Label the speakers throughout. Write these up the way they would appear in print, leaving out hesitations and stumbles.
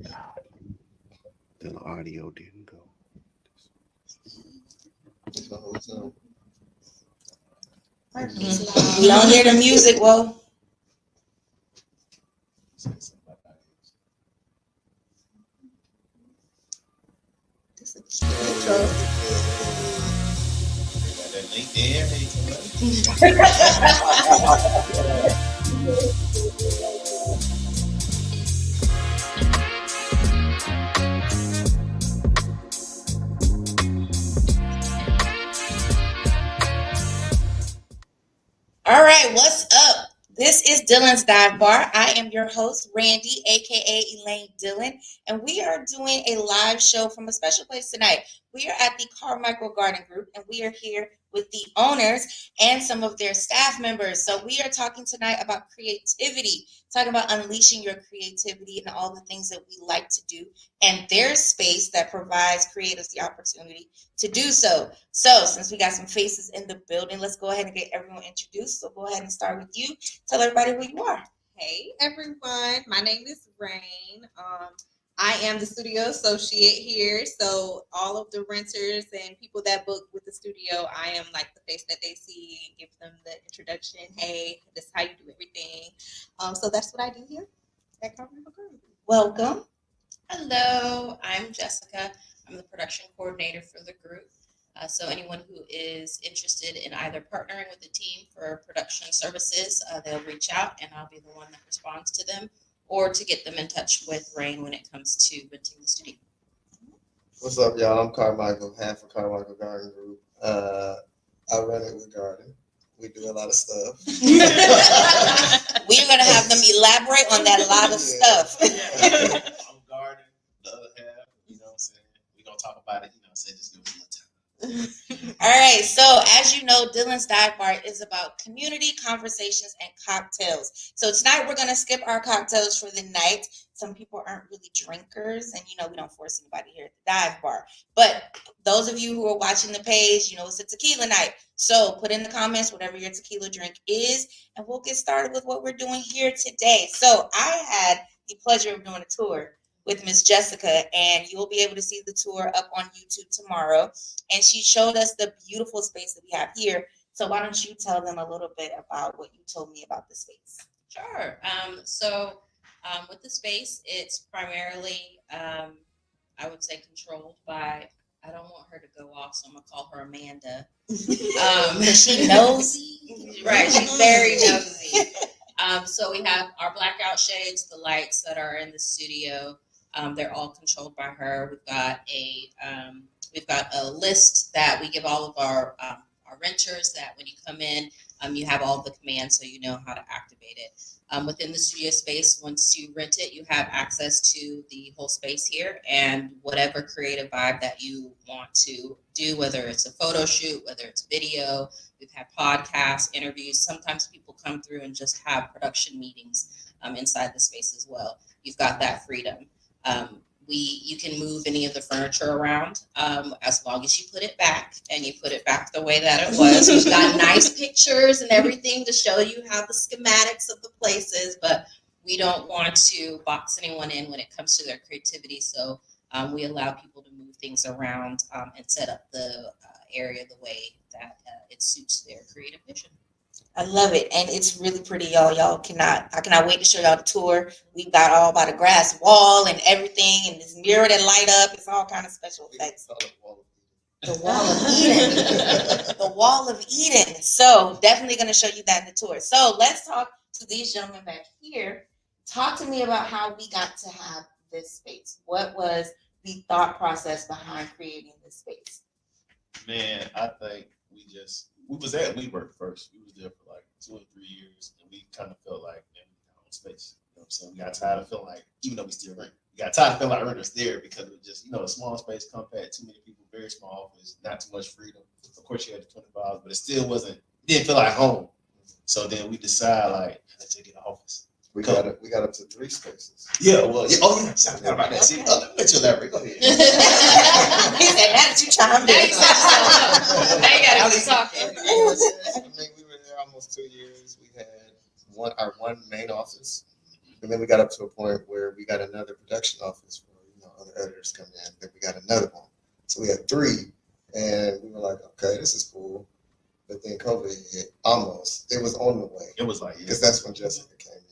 Speaker 1: The audio didn't go.
Speaker 2: So,
Speaker 3: We don't hear the music. Well, this is
Speaker 4: That link there.
Speaker 3: all right. What's up? This is Dilyn's Dive Bar. I am your host, Randy, aka Elaine Dilyn, and we are doing a live show from a special place tonight. We are at the Carmichael Garden Group, and we are here with the owners and some of their staff members. So we are talking tonight about creativity, talking about unleashing your creativity and all the things that we like to do, and their space that provides creatives the opportunity to do so. So since we got some faces in the building, let's go ahead and get everyone introduced. So go ahead and start with you. Tell everybody who you are.
Speaker 5: Hey everyone, my name is Rain. I am the studio associate here, so all of the renters and people that book with the studio, I am like the face that they see and give them the introduction. Hey, this is how you do everything. So that's what I do here at Carmichael Garden.
Speaker 3: Welcome.
Speaker 6: Hello, I'm Jessica. I'm the production coordinator for the group. So anyone who is interested in either partnering with the team for production services, they'll reach out and I'll be the one that responds to them, or to get them in touch with Rain when it comes to renting the studio.
Speaker 2: what's up, y'all? I'm Carmichael, half of Carmichael Garden Group. I run it with Garden. We do a lot of stuff.
Speaker 3: We're gonna have them elaborate on that lot of stuff.
Speaker 4: I'm guarding the other half. You know what I'm saying? We're gonna talk about it. You know what I'm saying? Just give us a little time.
Speaker 3: All right, so as you know, Dilyn's Dive Bar is about community, conversations, and cocktails. So tonight we're going to skip our cocktails for the night. Some people aren't really drinkers, and we don't force anybody here at the dive bar. But those of you who are watching the page, it's a tequila night. So put in the comments whatever your tequila drink is, and we'll get started with what we're doing here today. So I had the pleasure of doing a tour with Miss Jessica, and you'll be able to see the tour up on YouTube tomorrow. And she showed us the beautiful space that we have here. So why don't you tell them a little bit about what you told me about the space?
Speaker 6: Sure. So with the space, it's primarily, I would say, controlled by, I don't want her to go off, so I'm going to call her Amanda.
Speaker 3: She knows.
Speaker 6: Right, she's very nosy. So we have our blackout shades, the lights that are in the studio. They're all controlled by her. We've got a list that we give all of our renters, that when you come in, you have all the commands so you know how to activate it. Within the studio space, once you rent it, you have access to the whole space here, and whatever creative vibe that you want to do, whether it's a photo shoot, whether it's video. We've had podcasts, interviews. Sometimes people come through and just have production meetings inside the space as well. You've got that freedom. You can move any of the furniture around as long as you put it back, and you put it back the way that it was. We've got nice pictures and everything to show you how the schematics of the place is, but we don't want to box anyone in when it comes to their creativity. So we allow people to move things around and set up the area the way that it suits their creative vision.
Speaker 3: I love it, and it's really pretty, y'all. I cannot wait to show y'all the tour. We've got all by the grass wall and everything, and this mirror that light up. It's all kind of special effects. The Wall of Eden. The Wall of Eden. So definitely going to show you that in the tour. So let's talk to these gentlemen back here. Talk to me about how we got to have this space. What was the thought process behind creating this space?
Speaker 4: Man, I think we was at WeWork first. We was there for like 2 or 3 years, and we kind of felt like, man, we need our own space. You know what I'm saying? We got tired of feeling like, even though we still rent, we got tired of feeling like renters there, because it was just, a small space, compact, too many people, very small office, not too much freedom. Of course, you had the 25, but it didn't feel like home. So then we decided, like, let's take it to office.
Speaker 2: We got up to 3 spaces.
Speaker 4: Yeah, well, yeah. Oh, yeah, I forgot about that. See, let you elaborate. Go ahead.
Speaker 3: He said, now that you chimed
Speaker 6: Now
Speaker 3: in.
Speaker 6: you said now you gotta keep talking.
Speaker 2: I mean, we were there almost 2 years. We had our one main office, And then we got up to a point where we got another production office for, other editors coming in. Then we got another one. So we had 3. And we were like, okay, this is cool. But then COVID hit almost. It was on the way.
Speaker 4: It was like,
Speaker 2: Because that's when Jessica came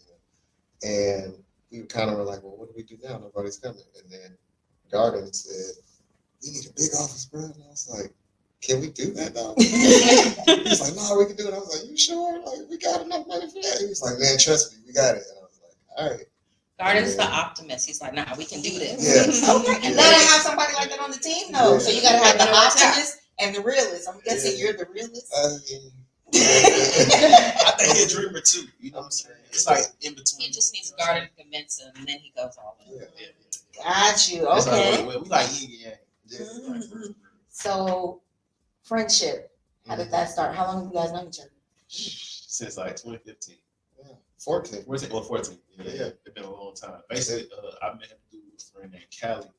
Speaker 2: in. And we kind of were like, well, what do we do now? Nobody's coming. And then Garden said, we need a big office, bro. And I was like, can we do that though? He was like, no, we can do it. I was like, you sure? Like, we got enough money for that? He was like, man, trust me, we got it. And I was like, all right.
Speaker 6: Garden's the optimist. He's like, nah, we can do this.
Speaker 2: Yeah.
Speaker 3: Okay, and gotta have somebody like that on the team, though. So you gotta have the optimist and the realist. I'm guessing you're the realist.
Speaker 4: I think he's a dreamer too. You know what I'm saying? It's like in between.
Speaker 6: He just needs Garden to convince him, and then he goes all in.
Speaker 3: Got you.
Speaker 4: It's
Speaker 3: Okay.
Speaker 4: like, we like yin and yang.
Speaker 3: So, friendship. How did that start? How long have you guys known each other?
Speaker 4: Since like 2015.
Speaker 2: 14.
Speaker 4: 14. Yeah.
Speaker 2: Yeah.
Speaker 4: It's been a long time. Basically, I met him through a friend named Callie.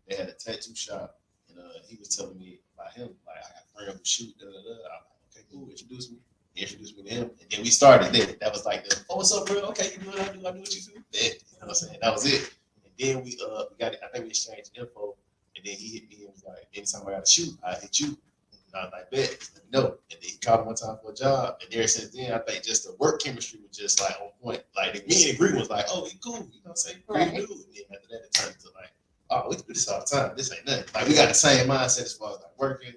Speaker 4: They had a tattoo shop, and he was telling me about him. Like, I got a friend who shoot. I'm like, okay, cool. Introduce me. He introduced me to him, and then we started there. That was like, oh, what's up, bro? Okay, you do what I do. I do what you do. Yeah. You know what I'm saying? That was it. And then we got it. I think we exchanged info, and then he hit me and was like, anytime I got to shoot, I hit you. And I was like, bet, let me know. And then he called me one time for a job. And ever since then, I think just the work chemistry was just like on point. Like me and Green was like, oh, we cool. You know what I'm saying?
Speaker 3: Right.
Speaker 4: We do. And then after that, it turned to like, oh, we can do this all the time. This ain't nothing. Like we got the same mindset as far as like working,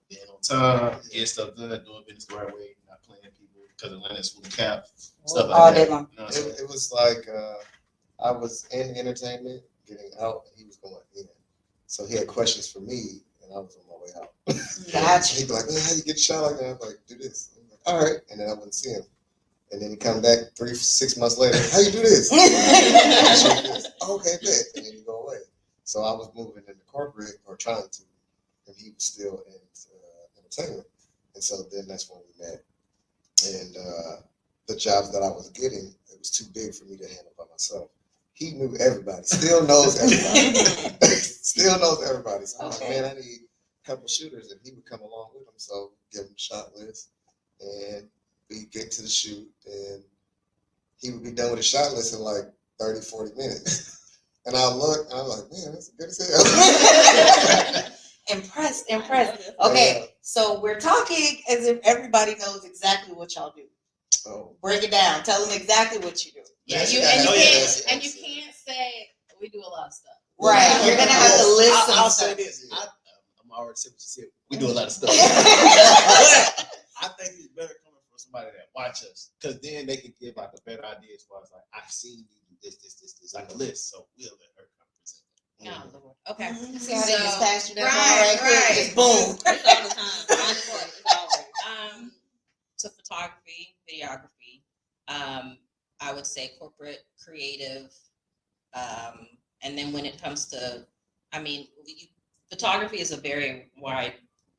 Speaker 4: being on time, getting stuff done, doing business the right way, not playing people because Atlanta's full of cap, stuff like
Speaker 3: All
Speaker 4: that.
Speaker 3: day long.
Speaker 4: You know what I'm saying?
Speaker 2: It was like I was in entertainment, getting out, and he was going in. So he had questions for me, and I was on my way out.
Speaker 3: Gotcha.
Speaker 2: He'd be like, man, how you get shot like that? I'm like, do this. I'm like, all right. And then I wouldn't see him. And then he'd come back 6 months later. How you do this? Okay, bet. And then he'd go away. So I was moving into corporate, or trying to, and he was still in entertainment. And so then that's when we met. And the jobs that I was getting, it was too big for me to handle by myself. He knew everybody, still knows everybody. Still knows everybody. So I'm like, man, I need a couple shooters, and he would come along with them. So give him a shot list, and we get to the shoot, and he would be done with the shot list in like 30, 40 minutes. And I look, and I'm like, man, that's good as hell.
Speaker 3: Impressed. Okay, so we're talking as if everybody knows exactly what y'all do.
Speaker 2: Oh.
Speaker 3: Break it down. Tell them exactly what you do.
Speaker 6: Yeah,
Speaker 2: Yes,
Speaker 6: you
Speaker 2: yes,
Speaker 6: and
Speaker 2: yes,
Speaker 6: you
Speaker 2: yes.
Speaker 6: can't say we do a lot of stuff.
Speaker 3: Right. You're gonna have to list
Speaker 4: I'll
Speaker 3: some
Speaker 4: say
Speaker 3: stuff.
Speaker 4: this. I'm already saying what you said. We do a lot of stuff. But I think it's better coming from somebody that watch us, because then they can give like a better idea as far as like, I've seen you do this, like a list. So we'll let her come present.
Speaker 6: Oh, Lord. Okay.
Speaker 3: See how they just passed you that
Speaker 6: Right,
Speaker 3: quick?
Speaker 6: right.
Speaker 3: Just boom.
Speaker 5: It's all the time. Honestly, it's always.
Speaker 6: To photography, videography, I would say corporate, creative, and then when it comes to, photography is a very wide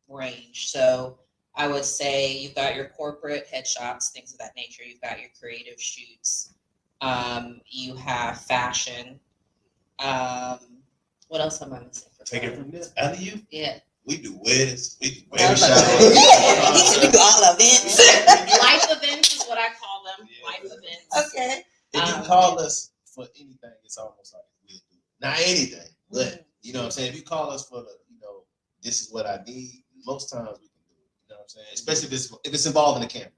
Speaker 6: range. So I would say you've got your corporate headshots, things of that nature. You've got your creative shoots. You have fashion. What else am I missing?
Speaker 4: Take it from there. Out of you,
Speaker 6: Yeah.
Speaker 4: we do weddings, we do
Speaker 3: I
Speaker 4: baby
Speaker 3: was like,
Speaker 4: showers.
Speaker 3: we do all events.
Speaker 6: Life events is what I call them.
Speaker 4: Yeah.
Speaker 6: Life events.
Speaker 3: Okay.
Speaker 4: If you call us for anything, it's almost like we'll do it. Not anything, but you know what I'm saying? If you call us for the, this is what I need, most times we can do it. You know what I'm saying? Especially if it's involving the camera.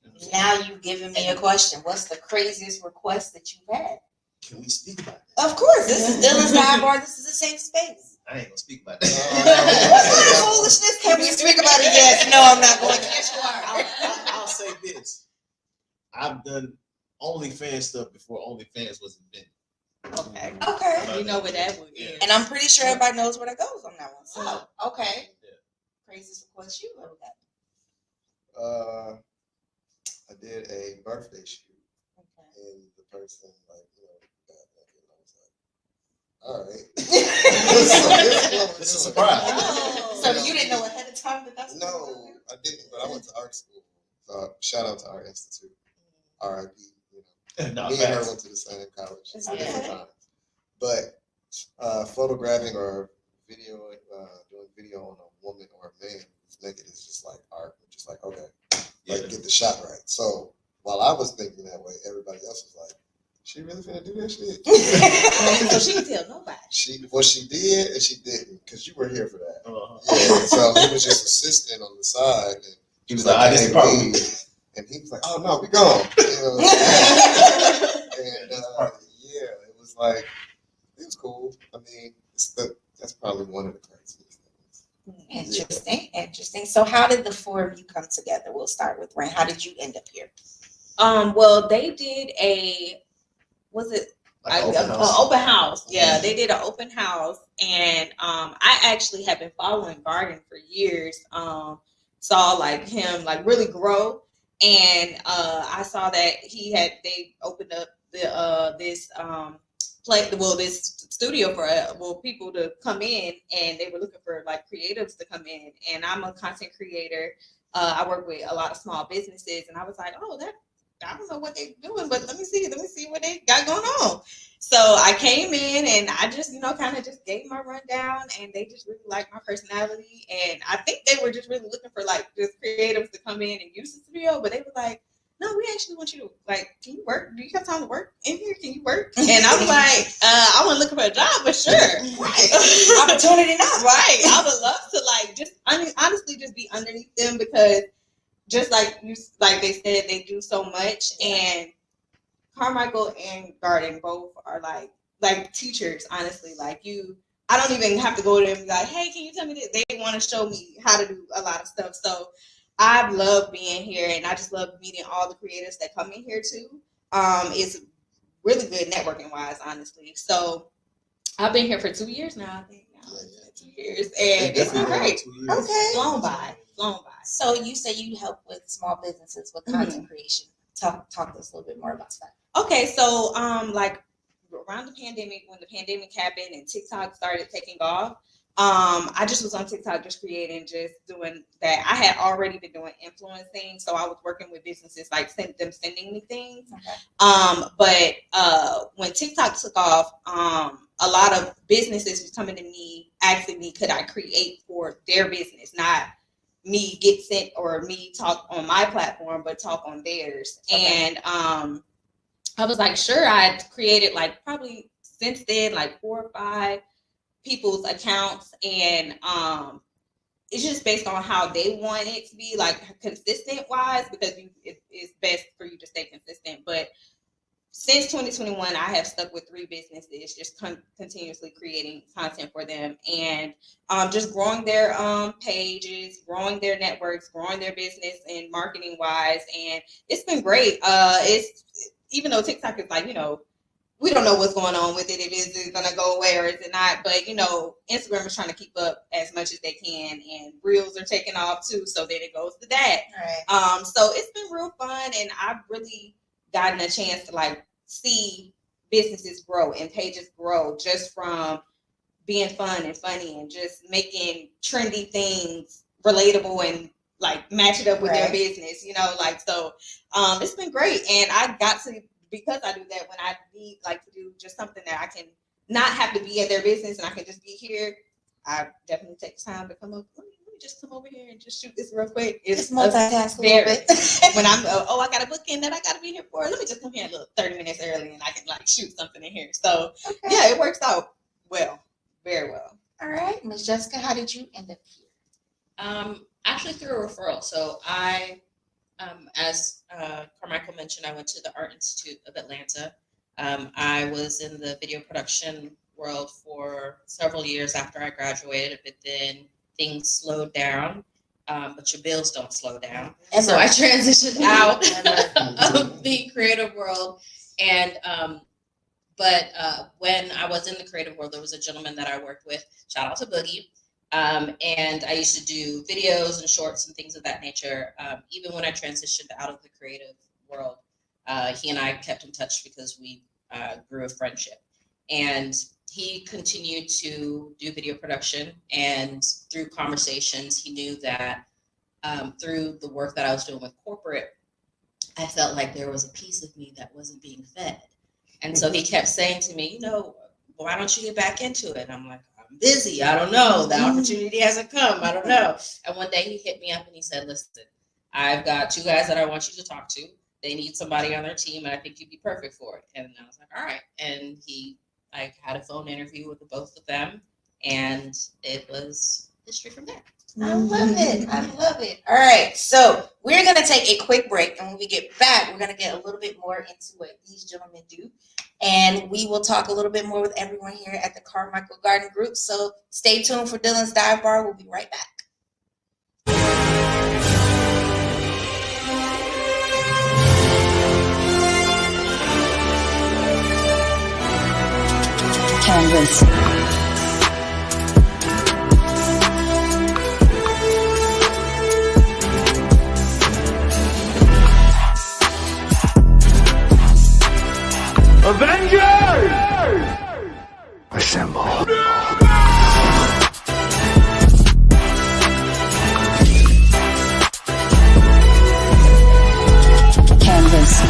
Speaker 4: You know what I'm saying?
Speaker 3: Now you've given me a question. What's the craziest request that you've had?
Speaker 4: Can we speak about that?
Speaker 3: Of course, this is Dilyn's Sidebar. This is a safe space.
Speaker 4: I ain't gonna speak about
Speaker 3: What
Speaker 4: that.
Speaker 3: foolishness? Can we speak about it? Yes. No, I'm not going to. Yes, you are.
Speaker 4: I'll say this. I've done OnlyFans stuff before OnlyFans was invented.
Speaker 3: Okay. Okay.
Speaker 5: You know where that one is.
Speaker 3: And I'm pretty sure everybody knows where that goes on that one. So, okay.
Speaker 4: Yeah.
Speaker 3: Craziest request you ever got?
Speaker 2: I did a birthday shoot,
Speaker 3: Okay.
Speaker 2: and the person got naked, and I was like, all right.
Speaker 4: This is a surprise.
Speaker 3: Oh. So you didn't know ahead of time that that's what you were
Speaker 2: No,
Speaker 3: gonna do?
Speaker 2: I didn't, but I went to art school. So shout out to Art Institute, RIP.
Speaker 4: No,
Speaker 2: Me and her
Speaker 4: facts.
Speaker 2: went to the same college
Speaker 3: It's
Speaker 2: at different
Speaker 3: okay.
Speaker 2: times. But photographing or video, doing video on a woman or a man who's naked is just like art. Just like, okay,
Speaker 4: Yeah.
Speaker 2: like get the shot right. So while I was thinking that way, everybody else was like, She really finna do that shit?
Speaker 5: So she didn't tell nobody.
Speaker 2: She did and she didn't, because you were here for that.
Speaker 4: Uh-huh.
Speaker 2: Yeah, so he was just assisting on the side. And
Speaker 4: He was like, "I
Speaker 2: "Hey,
Speaker 4: didn't problem."
Speaker 2: leave." And he was like, "Oh no, we gone." You know? And yeah, it was like, it was cool. I mean, that's probably one of the craziest things.
Speaker 3: Interesting. So how did the four of you come together? We'll start with Rain. How did you end up here?
Speaker 5: Well, they did was it
Speaker 4: Like an
Speaker 5: an open house? Yeah, they did an open house, and I actually have been following Garden for years. Saw like him like really grow, and I saw that they opened up this this studio for people to come in, and they were looking for like creatives to come in, and I'm a content creator. I work with a lot of small businesses, and I was like, oh, I don't know what they're doing, but let me see what they got going on. So I came in and I just, kind of just gave my rundown, and they just really liked my personality. And I think they were just really looking for like just creatives to come in and use the studio, but they were like, no, we actually want you to like, can you work? Do you have time to work in here? Can you work? And I was like, I wasn't looking for a job, but sure.
Speaker 3: Right. Opportunity not.
Speaker 5: Right. I would love to like just honestly just be underneath them, because just like they said, they do so much. And Carmichael and Garden both are like teachers, honestly. Like I don't even have to go to them and be like, hey, can you tell me this? They want to show me how to do a lot of stuff. So I love being here, and I just love meeting all the creators that come in here too. It's really good networking wise, honestly. So I've been here for 2 years now, I think. 2 years, and it's been great.
Speaker 3: Okay.
Speaker 5: Flown by.
Speaker 3: So you say you help with small businesses with content creation. Talk to us a little bit more about that.
Speaker 5: Okay, so like around the pandemic, when the pandemic happened and TikTok started taking off, I just was on TikTok just creating, just doing that. I had already been doing influencing, so I was working with businesses like sending me things. Okay. But when TikTok took off, a lot of businesses was coming to me asking me, could I create for their business, not me get sent or me talk on my platform, but talk on theirs. Okay. And I was like, sure. I created like probably since then like 4 or 5 people's accounts, and it's just based on how they want it to be, like consistent wise, because it's best for you to stay consistent. But since 2021, I have stuck with 3 businesses, just continuously creating content for them, and just growing their pages, growing their networks, growing their business and marketing wise. And it's been great. It's even though TikTok is like, we don't know what's going on with it. Is it going to go away or is it not? But, Instagram is trying to keep up as much as they can, and Reels are taking off too. So then it goes to that. Right. So it's been real fun, and I've really gotten a chance to like see businesses grow and pages grow just from being fun and funny and just making trendy things relatable and like match it up with their business, so it's been great. And I got to, because I do that, when I need like to do just something that I can not have to be at their business and I can just be here, I definitely take time to come up. Let me just come over here and just shoot this real quick. It's multitask a little bit. When I'm I got a booking that I got to be here for. Let me just come here a little 30 minutes early and I can like shoot something in here. So yeah, it works out well, very well.
Speaker 3: All right, Ms. Jessica, how did you end up here?
Speaker 6: Actually through a referral. So I, as Carmichael mentioned, I went to the Art Institute of Atlanta. I was in the video production world for several years after I graduated, but then things slowed down. But your bills don't slow down. So I transitioned out of the creative world. And but when I was in the creative world, there was a gentleman that I worked with. Shout out to Boogie. And I used to do videos and shorts and things of that nature. Even when I transitioned out of the creative world, he and I kept in touch because we grew a friendship. And he continued to do video production, and through conversations, he knew that through the work that I was doing with corporate, I felt like there was a piece of me that wasn't being fed. And so he kept saying to me, why don't you get back into it? And I'm like, I'm busy. I don't know. The opportunity hasn't come. I don't know. And one day he hit me up and he said, listen, I've got 2 guys that I want you to talk to. they need somebody on their team, and I think you'd be perfect for it. And I was like, all right. And he like had a phone interview with the both of them, and it was history from there.
Speaker 3: I love it. I love it. All right. So we're going to take a quick break. And when we get back, we're going to get a little bit more into what these gentlemen do. And we will talk a little bit more with everyone here at the Carmichael Garden Group. So stay tuned for Dilyn's Dive Bar. We'll be right back.
Speaker 7: Canvas.
Speaker 1: Avengers! Assemble.
Speaker 7: Canvas.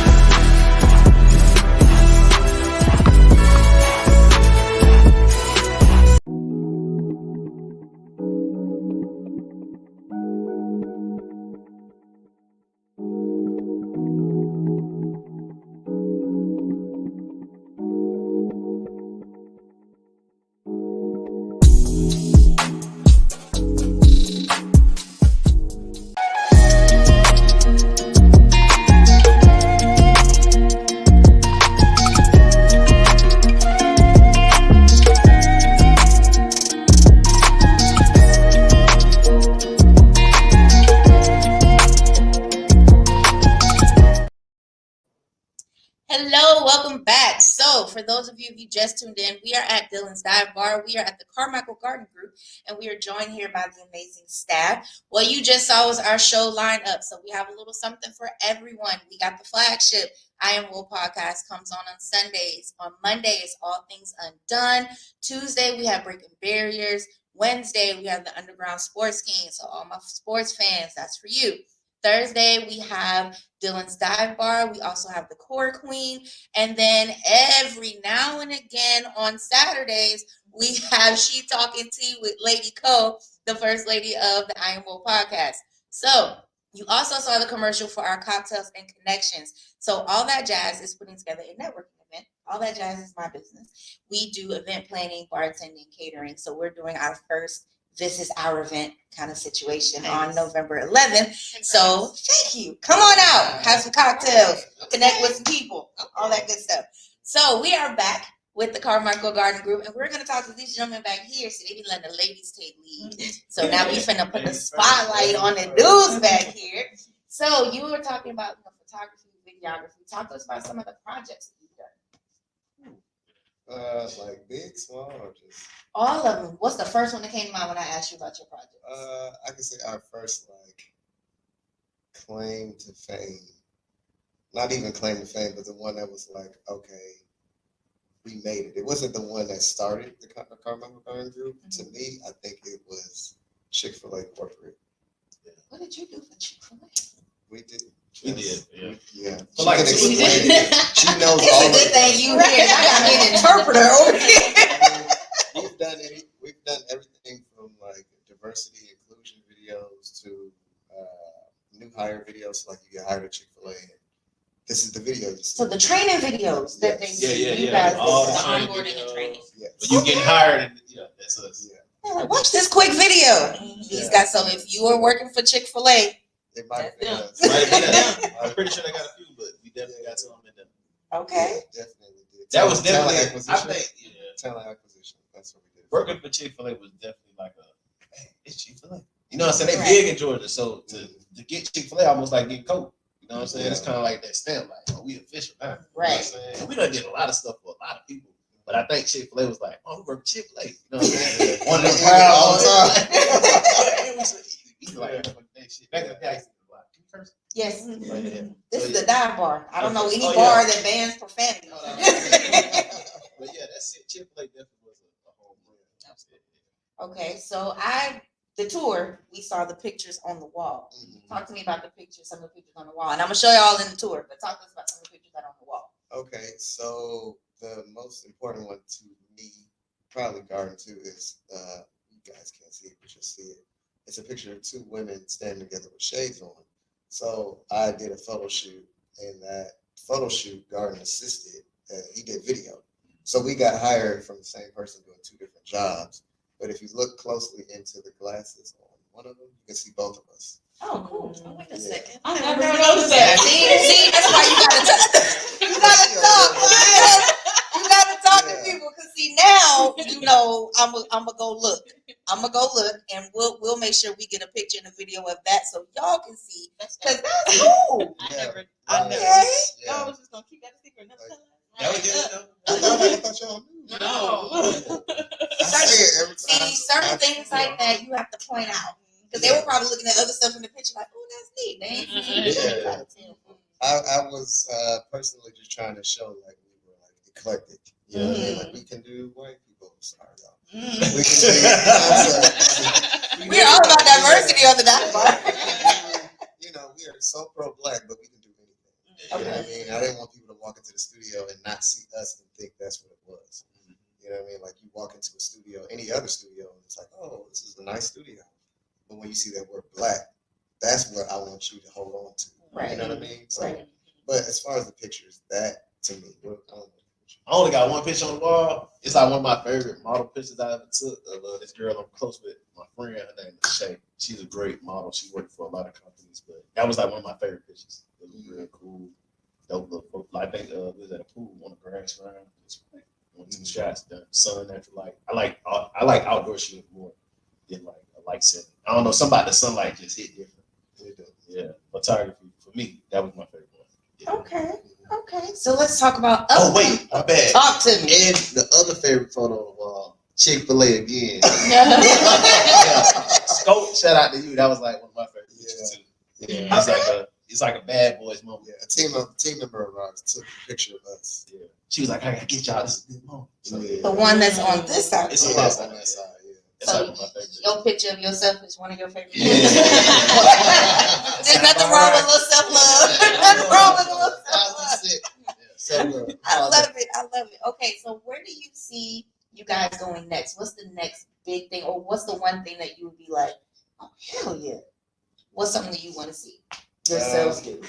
Speaker 3: Hello, welcome back. So, for those of you who just tuned in, we are at Dilyn's Dive Bar. We are at the Carmichael Garden Group, and we are joined here by the amazing staff. What you just saw was our show lineup. So, we have a little something for everyone. We got the flagship I Am Wool podcast comes on Sundays. On Mondays, All Things Undone. Tuesday, we have Breaking Barriers. Wednesday, we have the Underground Sports King. So, all my sports fans, that's for you. Thursday, we have Dilyn's Dive Bar. We also have the Core Queen. And then every now and again on Saturdays, we have She Talking Tea with Lady Co, the first lady of the I Am Wool podcast. So you also saw the commercial for our Cocktails and Connections. So all that jazz is putting together a networking event. All that jazz is my business. We do event planning, bartending, catering. So we're doing our first This Is Our Event kind of situation on November 11th. So thank you. Come on out. Have some cocktails. Connect with some people. All that good stuff. So we are back with the Carmichael Garden Group, and we're going to talk to these gentlemen back here. So they be letting the ladies take lead. So now we finna put the spotlight on the dudes back here. So you were talking about photography, videography. Talk to us about some of the projects that you've done.
Speaker 2: Like big, small, or just
Speaker 3: All of them. What's the first one that came to mind when I asked you about your project?
Speaker 2: I can say our first claim to fame. Not even claim to fame, but the one that was like, okay, we made it. It wasn't the one that started the Carmichael Garden Group. Mm-hmm. To me, I think it was Chick-fil-A corporate.
Speaker 3: Yeah. What did you do for Chick-fil-A?
Speaker 2: We did.
Speaker 4: We did, yeah.
Speaker 2: Yeah.
Speaker 4: But like,
Speaker 2: she knows
Speaker 3: it's
Speaker 2: all
Speaker 3: a good thing you here. I got me an interpreter over here.
Speaker 2: We've done everything from like diversity inclusion videos to new hire videos. Like you get hired at Chick-fil-A. This is the video.
Speaker 3: So the training videos that they
Speaker 4: you
Speaker 3: guys
Speaker 4: all the
Speaker 6: onboarding and training.
Speaker 2: Yes.
Speaker 4: When you get hired, and that's us.
Speaker 2: Yeah.
Speaker 3: Like, watch this quick video. He's got so if you are working for Chick-fil-A.
Speaker 2: It might have been us.
Speaker 4: I'm pretty sure they got a few, but we definitely got some in them.
Speaker 3: Okay.
Speaker 2: Definitely did.
Speaker 4: That was definitely,
Speaker 2: acquisition.
Speaker 4: I think,
Speaker 2: talent acquisition. That's what we did.
Speaker 4: Working for Chick-fil-A was definitely like hey, it's Chick-fil-A. You know what I'm saying? They big in Georgia, so to get Chick-fil-A almost like get Coke. You know what I'm saying? It's kind of like that stamp, like, we official now.
Speaker 3: Right.
Speaker 4: You know what I'm saying? We done did a lot of stuff for a lot of people. But I think Chick-fil-A was like, we work for Chick-fil-A. You know what I'm saying? One of them proud all the time. Back in the day, I used to be like, can you curse?
Speaker 3: Yes. This
Speaker 4: So,
Speaker 3: is the dive bar. I don't know any bar that bans profanity.
Speaker 4: But yeah, that's it. Chick-fil-A definitely was a whole brand.
Speaker 3: Okay, so the tour, we saw the pictures on the wall. Talk to me about the pictures, some of the pictures on the wall. And I'm going to show you all in the tour, but talk to us about some of the pictures that are on the wall.
Speaker 2: Okay, so the most important one to me, probably Garden too, is you guys can't see it, but you'll see it. It's a picture of two women standing together with shades on. So I did a photo shoot and that photo shoot Garden assisted. He did video, so we got hired from the same person doing 2 different jobs. But if you look closely into the glasses on one of them, you can see both of us.
Speaker 3: Oh, cool.
Speaker 6: Oh, wait a
Speaker 2: Yeah.
Speaker 6: second.
Speaker 5: I
Speaker 6: never
Speaker 5: never
Speaker 6: noticed
Speaker 5: noticed
Speaker 6: that.
Speaker 3: See, that's why you gotta talk. You gotta talk. You gotta talk to
Speaker 2: Yeah.
Speaker 3: people. Cause see now, you know, I'm gonna go look. I'm gonna go look, and we'll make sure we get a picture and a video of that so y'all can see.
Speaker 6: That's
Speaker 3: Cause that's cool.
Speaker 5: I
Speaker 2: Yeah.
Speaker 5: never.
Speaker 3: Okay.
Speaker 2: Yeah.
Speaker 5: I was just gonna keep that a secret. Never tell us.
Speaker 4: That was good.
Speaker 2: I thought y'all knew.
Speaker 6: No.
Speaker 2: I say it every time.
Speaker 3: See, certain things like that you have to point out. Because they were probably looking at other stuff in the picture like, oh, that's neat. They ain't seen it.
Speaker 2: Yeah.
Speaker 3: You gotta tell.
Speaker 2: I was personally just trying to show like we were like eclectic. You know what I mean? Like we can do white people. Sorry, y'all. We can do concepts.
Speaker 3: We're all about diversity on the dot bar.
Speaker 2: You know, we are so pro-black, but we can do anything. You know what I mean? I didn't want people to walk into the studio and not see us and think that's what it was. You know what I mean? Like you walk into a studio, any other studio, and it's like, oh, this is a nice studio. But when you see that word black, that's what I want you to hold on to.
Speaker 3: Right.
Speaker 2: You know what I mean? So,
Speaker 3: Right.
Speaker 2: but as far as the pictures, that to me, I don't know.
Speaker 4: I only got one picture on the wall. It's like one of my favorite model pictures I ever took of this girl I'm close with, my friend. Her name is Shay. She's a great model. She worked for a lot of companies, but that was like one of my favorite pictures. It was real cool. Dope little photo. I think we was at a pool on the grass ground. Went to the shots, the sun, natural light. I like outdoor shooting more than like a light setting. I don't know, somebody the sunlight just hit different. Yeah, photography for me, that was my favorite one. Yeah.
Speaker 3: Okay. So let's talk about.
Speaker 4: Oh wait, my bad.
Speaker 3: Talk to me.
Speaker 4: And the other favorite photo on the wall, Chick-fil-A again.
Speaker 3: Yeah.
Speaker 4: Scope, shout out to you. That was like one of my favorite pictures too. Yeah, it's like a bad boys moment.
Speaker 2: Yeah, a team member of ours took a picture of us.
Speaker 4: Yeah, she was like, I gotta get y'all. This is a good moment. So,
Speaker 3: The one that's on this side.
Speaker 4: It's
Speaker 2: Yeah,
Speaker 4: on
Speaker 2: that's
Speaker 4: that
Speaker 2: on that side. Yeah.
Speaker 4: That's
Speaker 3: So
Speaker 4: like one of my favorites.
Speaker 3: your picture of yourself is one of your favorites.
Speaker 4: Yeah.
Speaker 3: There's nothing wrong with a little self-love. Nothing wrong with a little self-love.
Speaker 2: So
Speaker 3: I love it. Okay, so where do you see you guys going next? What's the next big thing, or what's the one thing that you would be like, oh hell yeah? What's something that you want to see yourselves do?
Speaker 4: We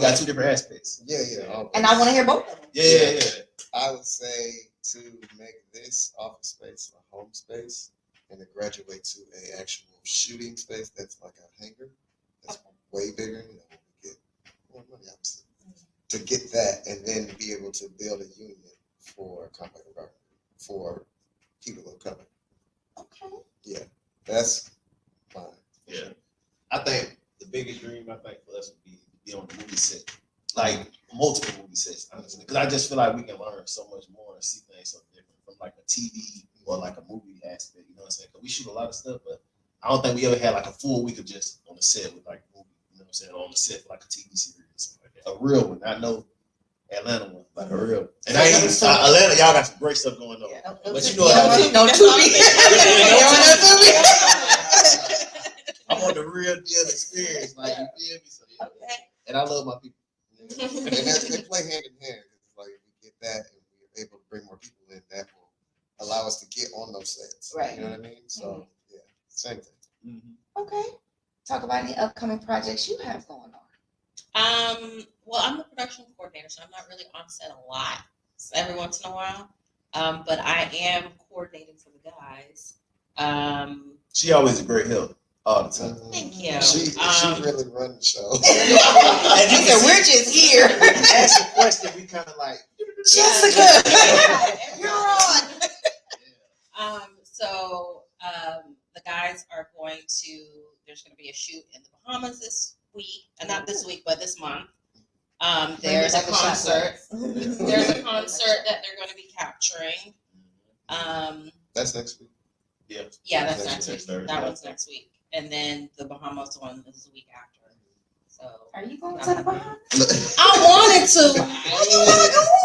Speaker 4: got 2 different aspects.
Speaker 2: Yeah.
Speaker 3: And I want to hear both of them.
Speaker 4: Yeah.
Speaker 2: I would say to make this office space a home space and to graduate to an actual shooting space that's like a hangar. That's way bigger. You know, we get more money, obviously. To get that and then to be able to build a unit for Carmichael Garden for people who are coming.
Speaker 3: Okay.
Speaker 2: Yeah, that's fine.
Speaker 4: Yeah. I think the biggest dream I think for us would be on the movie set. Like multiple movie sets, honestly. Because I just feel like we can learn so much more and see things so different from like a TV or like a movie aspect, you know what I'm saying? Because we shoot a lot of stuff, but I don't think we ever had like a full week of just on the set with like movie, you know what I'm saying? On the set for like a TV series or something like that. A real one, not no Atlanta one, like a real. And I ain't even, Atlanta, y'all got some great stuff going on.
Speaker 3: Yeah.
Speaker 4: But you know what I mean?
Speaker 3: No Tubi.
Speaker 4: I want the real deal experience, like you feel me? So, yeah.
Speaker 3: Okay.
Speaker 4: And I love my people.
Speaker 2: And they play hand in hand. It's like if we get that and we're able to bring more people in, that will allow us to get on those sets.
Speaker 3: Right.
Speaker 2: You know what I mean? So yeah, same thing.
Speaker 4: Mm-hmm.
Speaker 3: Okay. Talk about any upcoming projects you have going on.
Speaker 6: Well, I'm the production coordinator, so I'm not really on set a lot. So every once in a while. But I am coordinating for the guys.
Speaker 4: She always a great help all the time.
Speaker 6: Thank you.
Speaker 2: She really run the show.
Speaker 3: And you said we're just here.
Speaker 4: Ask a question, we kind of like,
Speaker 3: Jessica, you're on.
Speaker 6: So the guys are going to. There's going to be a shoot in the Bahamas this week, and not this week, but this month. There's a concert. There's a concert that they're going to be capturing.
Speaker 2: That's next week.
Speaker 6: Yeah, that's
Speaker 2: Next
Speaker 6: next
Speaker 4: week.
Speaker 6: week. That one's next week, and then the Bahamas one is the week after. So
Speaker 3: Are you going to the Bahamas?
Speaker 6: I wanted to,
Speaker 3: Oh,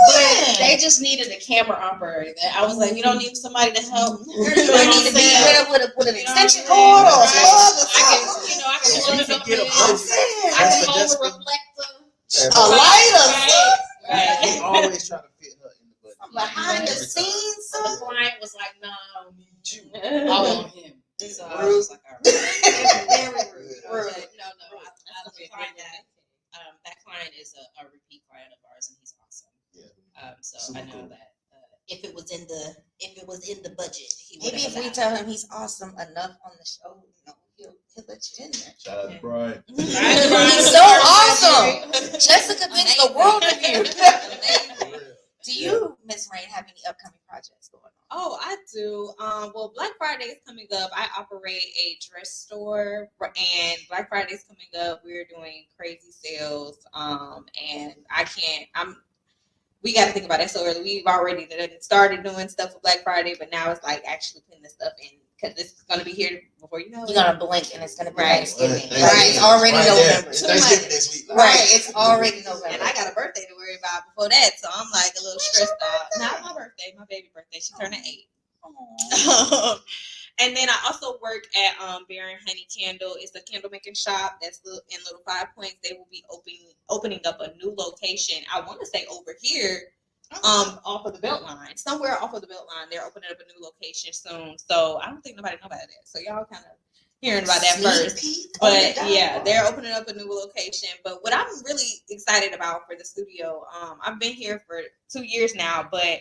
Speaker 6: but they just needed a camera operator. I was like, you don't need somebody to help.
Speaker 3: Do I need to be there with an extension
Speaker 6: You know
Speaker 3: cord
Speaker 6: what
Speaker 3: or
Speaker 6: I'm
Speaker 3: a
Speaker 6: saying?
Speaker 3: plug or something?
Speaker 6: I can
Speaker 4: You
Speaker 6: run
Speaker 4: can
Speaker 6: something.
Speaker 4: get a
Speaker 3: I'm
Speaker 4: boat.
Speaker 3: saying.
Speaker 6: I can
Speaker 4: That's
Speaker 6: hold a
Speaker 4: Jessica.
Speaker 6: reflector.
Speaker 3: A lighter.
Speaker 6: Right.
Speaker 4: They always try to fit her in the budget.
Speaker 3: Behind the
Speaker 4: Every time.
Speaker 3: scenes,
Speaker 6: So the
Speaker 3: so
Speaker 6: client was like, no,
Speaker 3: I
Speaker 6: I want him. So I was just like, all right.
Speaker 3: Very rude.
Speaker 6: But no, I was trying that. That client is if it was in the budget, he would
Speaker 3: Maybe if we tell him he's awesome enough on the show, he'll let you in there.
Speaker 4: Shout out to Brian.
Speaker 3: He's so awesome. Jessica thinks the world of you. Do you, Miss Rain, have any upcoming projects going on?
Speaker 5: Oh, I do. Well, Black Friday is coming up. I operate a dress store, and Black Friday is coming up. We're doing crazy sales. And we got to think about it so early. We've already started doing stuff for Black Friday, but now it's like actually putting this stuff in because it's going to be here before you know it.
Speaker 3: You're going to blink and it's going to be
Speaker 5: Right.
Speaker 3: Thanksgiving.
Speaker 4: Right.
Speaker 3: It's already November.
Speaker 4: It's Thanksgiving next week.
Speaker 3: Right. It's already November.
Speaker 5: And I got a birthday to worry about before that, so I'm like a little stressed out. Not my birthday, my baby birthday. She turned 8. And then I also work at Bear and Honey Candle. It's a candle making shop that's in Little 5 Points. They will be opening up a new location. I want to say over here. Off of the Beltline, somewhere off of the Beltline, they're opening up a new location soon. So I don't think nobody know about that. So y'all kind of hearing about that first. But yeah, they're opening up a new location. But what I'm really excited about for the studio, I've been here for 2 years now, but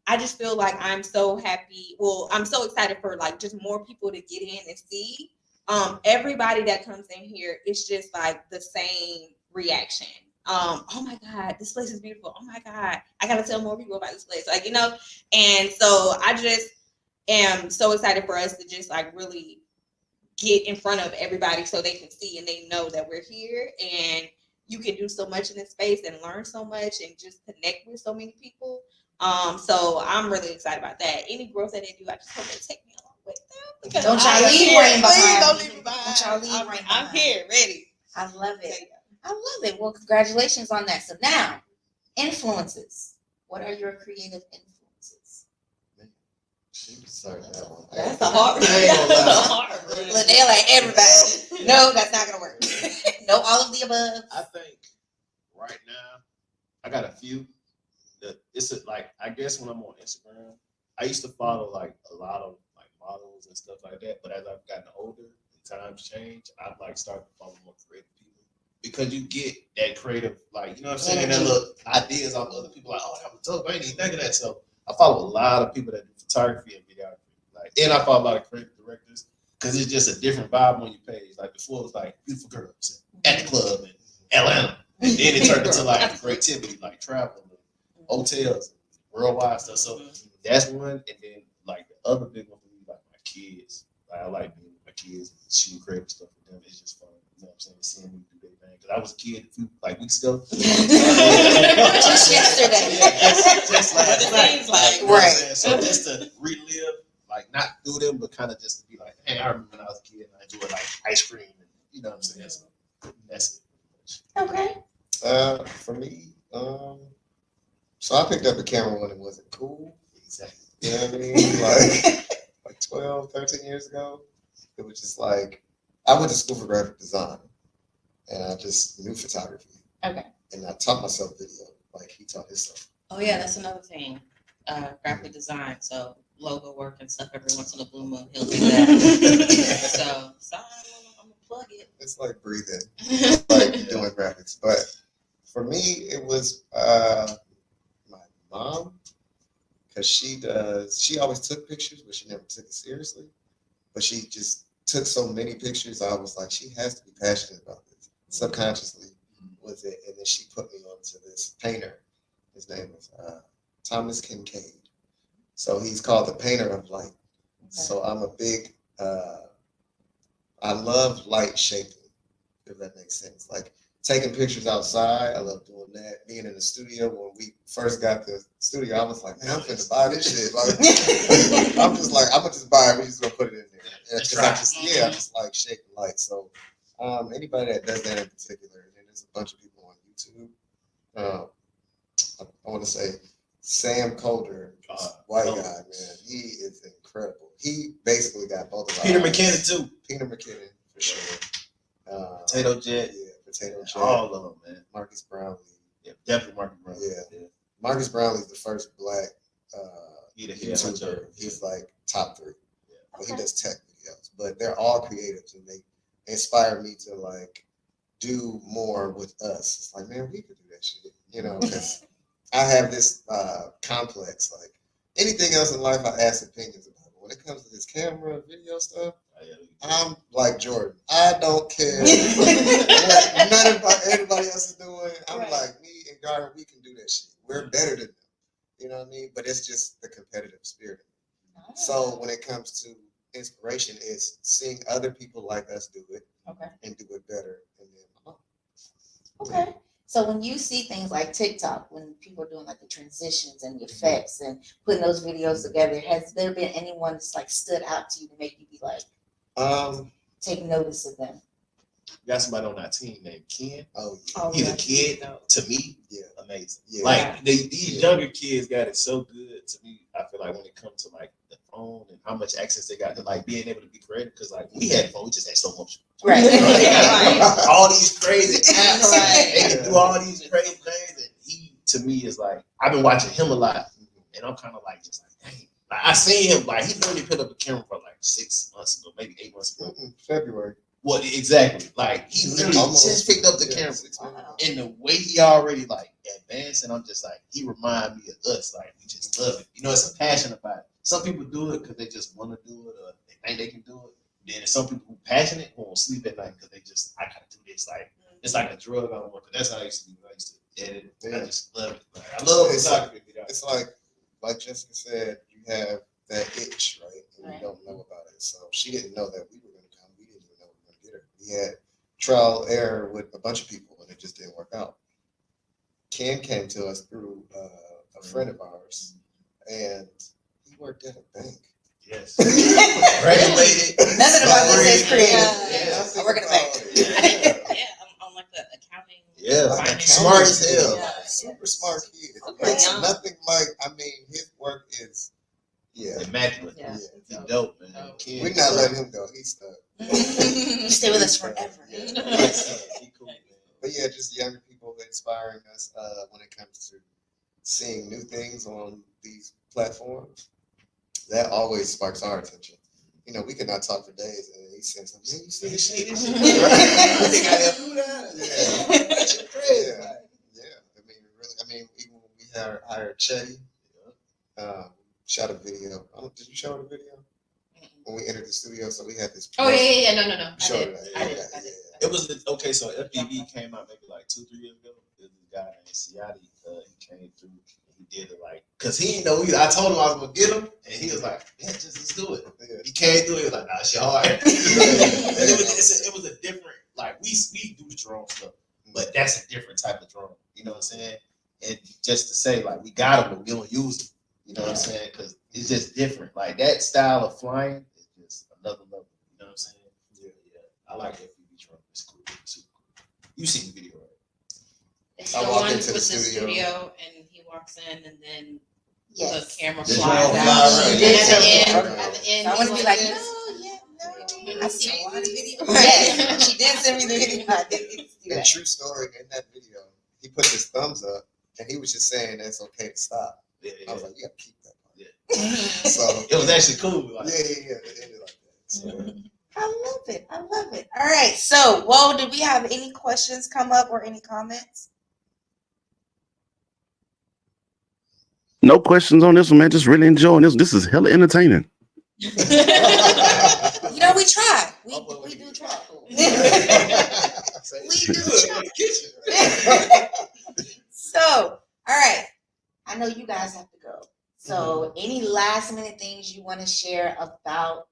Speaker 5: I just feel like I'm so happy. Well, I'm so excited for like just more people to get in and see. Everybody that comes in here, it's just like the same reaction. Oh my God, this place is beautiful. Oh my God, I gotta tell more people about this place. Like, and so I just am so excited for us to just like really get in front of everybody so they can see and they know that we're here and you can do so much in this space and learn so much and just connect with so many people. So I'm really excited about that. Any growth that they do, I just hope they take me along with them.
Speaker 3: Don't y'all leave Rain behind.
Speaker 5: Please don't leave me behind.
Speaker 3: Don't y'all leave Rain behind.
Speaker 5: I'm here, ready.
Speaker 3: I love it. I love it. Well, congratulations on that. So now, influences. What are your creative influences?
Speaker 2: Sorry, that one.
Speaker 5: That's a hard one.
Speaker 3: Linnell, like everybody. No, that's not gonna work. No, all of the above.
Speaker 4: I think right now I got a few. I guess when I'm on Instagram, I used to follow like a lot of like models and stuff like that. But as I've gotten older and times change, I've like started to follow more creative people because you get that creative, like, you know what I'm saying, that little ideas off other people. Like, oh, that was dope. I ain't even think of that. So I follow a lot of people that do photography and videography. And I follow a lot of creative directors because it's just a different vibe on your page. Like before, it was like beautiful girls at the club in Atlanta, and then it turned into like creativity, like travel, hotels, worldwide stuff. So that's one, and then like the other big one for me, like my kids. Like I like being with my kids, shooting creative stuff with them. It's just fun. You know what I'm saying? Seeing them do their thing. Because I was a kid a few weeks ago.
Speaker 3: Just yesterday.
Speaker 4: Just last night.
Speaker 3: Like,
Speaker 4: you know
Speaker 3: right.
Speaker 4: So just to relive, like not through them, but kind of just to be like, hey, I remember when I was a kid and I enjoyed like ice cream. And, you know what I'm saying? So that's it.
Speaker 3: Okay.
Speaker 2: For me, so I picked up a camera when it wasn't cool.
Speaker 4: Exactly.
Speaker 2: You know what I mean? Like 12, 13 years ago. It was just like, I went to school for graphic design and I just knew photography.
Speaker 3: Okay.
Speaker 2: And I taught myself video. Like he taught himself.
Speaker 6: Oh yeah, that's another thing. Graphic design. So logo work and stuff every once in a blue moon, he'll do that. so I'm gonna plug it.
Speaker 2: It's like breathing. It's like doing graphics. But for me, it was my mom. Because she always took pictures, but she never took it seriously. But she just took so many pictures. I was like, she has to be passionate about this. Subconsciously was it. And then she put me onto this painter. His name is Thomas Kincaid. So he's called the painter of light. Okay. So I'm a big, I love light shaping, if that makes sense. Like taking pictures outside, I love doing that. Being in the studio, when we first got the studio, I was like, man, I'm finna buy this shit. Like, I'm just like, I'm gonna just buy it. We're just gonna put it in there. I just like shaping light. So anybody that does that in particular, and there's a bunch of people on YouTube. I want to say Sam Colder, white guy, man. He is incredible. He basically got both of our
Speaker 4: Peter McKenzie too.
Speaker 2: Peter McKenzie for sure.
Speaker 4: Potato Jet.
Speaker 2: Yeah, Potato Jet.
Speaker 4: All of them, man.
Speaker 2: Marcus Brownlee.
Speaker 4: Yeah, definitely Marcus Brownlee.
Speaker 2: Yeah. Marcus Brownlee is the first black
Speaker 4: YouTuber.
Speaker 2: YouTuber. He's like top 3. Yeah. But he does tech videos. But they're all creatives and they inspire me to like do more with us. It's like, man, we could do that shit. You know, because I have this complex. Like, anything else in life, I ask opinions about. But when it comes to this camera, video stuff, I'm like Jordan. I don't care what none of everybody else is doing. I'm like, me and Garden, we can do that shit. We're better than them. You know what I mean? But it's just the competitive spirit. So when it comes to inspiration, is seeing other people like us do it and do it better. And then,
Speaker 3: Okay. So when you see things like TikTok, when people are doing like the transitions and the effects and putting those videos together, has there been anyone that's like stood out to you to make you be like, take notice of them?
Speaker 4: We got somebody on our team named Ken.
Speaker 2: Oh,
Speaker 4: He's a kid to me.
Speaker 2: Yeah,
Speaker 4: amazing.
Speaker 2: Yeah.
Speaker 4: Like these younger kids got it so good to me. I feel like when it comes to like the phone and how much access they got to like being able to be creative, because like we had phone, we just had slow motion.
Speaker 3: Right.
Speaker 4: All these crazy apps, they can do all these crazy things, and he to me is like I've been watching him a lot, and I'm kind of like just like dang. Like I seen him like he literally put up a camera for like 6 months ago, maybe 8 months ago.
Speaker 2: February.
Speaker 4: What exactly? Like he literally just picked up the camera, and the way he already like advanced, and I'm just like he remind me of us. Like we just love it. You know, it's a passion about it. Some people do it because they just want to do it, or they think they can do it. Then there's some people who passionate who won't sleep at night because they just I gotta do this. Like it's like a drug I don't want. That's how I used to do it. I used to edit. I just love it. Like, I love photography.
Speaker 2: It's like Jessica said, you have that itch, right? And you don't know about it. So she didn't know that we were going to come. We didn't even know we were going to get her. We had trial error with a bunch of people, and it just didn't work out. Ken came to us through a friend of ours, and he worked at a bank.
Speaker 4: Yes. Graduated.
Speaker 3: Nothing about this is creative.
Speaker 2: Yeah.
Speaker 3: I work at a bank.
Speaker 6: Yeah, I'm on like the accounting.
Speaker 4: Yeah,
Speaker 6: finance.
Speaker 4: smart as hell.
Speaker 6: Yeah.
Speaker 2: Super smart kid.
Speaker 5: Okay,
Speaker 2: It's
Speaker 5: young.
Speaker 2: nothing like, I mean, his work is,
Speaker 4: Immaculate.
Speaker 5: Yeah.
Speaker 4: He dope, man. Ken,
Speaker 2: we're not letting him go. He's stuck.
Speaker 3: You stay with us forever.
Speaker 4: He cool, man.
Speaker 2: But yeah, just younger people inspiring us when it comes to seeing new things on these platforms. That always sparks our attention. You know, we could not talk for days, and he said something. Man, you see this shit?
Speaker 4: They got that food out.
Speaker 2: Yeah.
Speaker 4: That shit crazy.
Speaker 2: I mean, even when we hired Chetty, shot a video. Did you show the video? When we entered the studio, so we had this.
Speaker 6: Oh yeah. No.
Speaker 2: You showed it.
Speaker 6: I did.
Speaker 4: It was okay. So FPV came out maybe like 2-3 years ago. There's this guy named Ciati. He came through. He did it like, cause he didn't know either. I told him I was gonna get him, and he was like, "Yeah, just let's do it."
Speaker 2: Yeah.
Speaker 4: He can't do it. He was like, "Nah, shit hard." It was a different, like we do the drone stuff, but that's a different type of drone. You know what I'm saying? And just to say like we got them, but we don't use them. You know what I'm saying? Cause it's just different. Like that style of flying is just another level. You know what I'm saying? Yeah. I like FPV drone. It's cool. It's super cool. You seen the video, right?
Speaker 6: It's
Speaker 2: I
Speaker 6: the
Speaker 2: walk
Speaker 6: one
Speaker 2: into
Speaker 6: with
Speaker 2: the
Speaker 6: the
Speaker 2: studio.
Speaker 6: studio, and he walks in, and then
Speaker 3: Yes.
Speaker 6: the camera
Speaker 4: The
Speaker 6: flies
Speaker 4: drone
Speaker 6: out.
Speaker 4: fly around.
Speaker 6: And
Speaker 2: Yeah.
Speaker 6: at the end,
Speaker 3: I want to
Speaker 6: he's
Speaker 3: be like,
Speaker 6: this.
Speaker 3: no. I see a lot of videos. Yes, she did send me the video. I did get to see
Speaker 2: And
Speaker 3: that.
Speaker 2: true story, in that video, he put his thumbs up, and he was just saying that's okay to stop.
Speaker 4: Yeah.
Speaker 2: I was like, you gotta keep that part.
Speaker 4: Yeah.
Speaker 2: So
Speaker 4: It was actually cool. Like,
Speaker 2: yeah. It ended like that. So,
Speaker 3: I love it. All right. So, Whoa, did we have any questions come up or any comments?
Speaker 1: No questions on this one, man. Just really enjoying this. This is hella entertaining.
Speaker 3: You know, we try. We do try. We do try. So, all right. I know you guys have to go. So, any last minute things you want to share about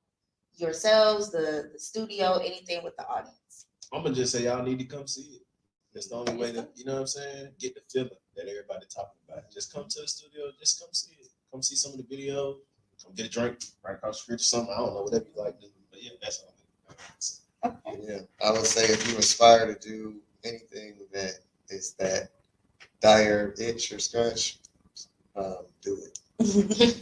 Speaker 3: yourselves, the studio, anything with the audience?
Speaker 4: I'm gonna just say y'all need to come see it. That's the only way to, you know what I'm saying, get the feeling that everybody talking about. Just come to the studio, just come see it. Come see some of the video, come get a drink right across the street or something. I don't know, whatever you like to do. But yeah, that's all.
Speaker 3: Okay.
Speaker 2: yeah, I would say if you aspire to do anything that is that dire itch or scratch, do it.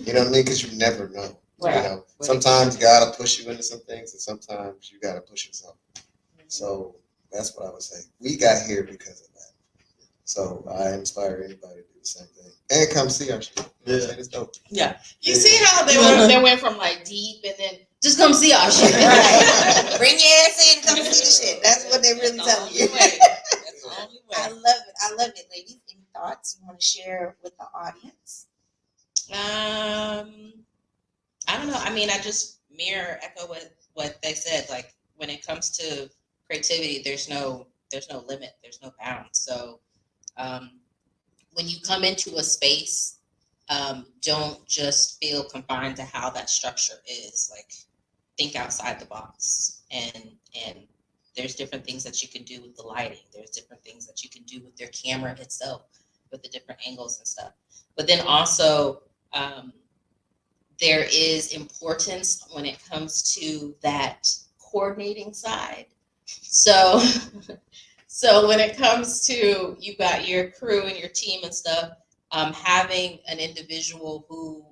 Speaker 2: You know what I mean? Because you never know.
Speaker 3: Right.
Speaker 2: You know, sometimes God will push you into some things, and sometimes you gotta push yourself. So that's what I would say. We got here because of that. So I inspire anybody to do the same thing and come see our shit. You know what I'm saying? It's dope.
Speaker 6: Yeah. You see how they went from like deep and then just come see our shit.
Speaker 3: Right. Bring your ass in, come see the shit. That's what they really tell you.
Speaker 6: That's the only way.
Speaker 3: I love it, ladies. Any thoughts you want to share with the audience?
Speaker 6: I mean, I just echo what they said. Like when it comes to creativity, there's no limit, there's no bounds. So when you come into a space, don't just feel confined to how that structure is. Like think outside the box, and there's different things that you can do with the lighting. There's different things that you can do with your camera itself, with the different angles and stuff. But then also, there is importance when it comes to that coordinating side. So, so when it comes to you got your crew and your team and stuff, having an individual who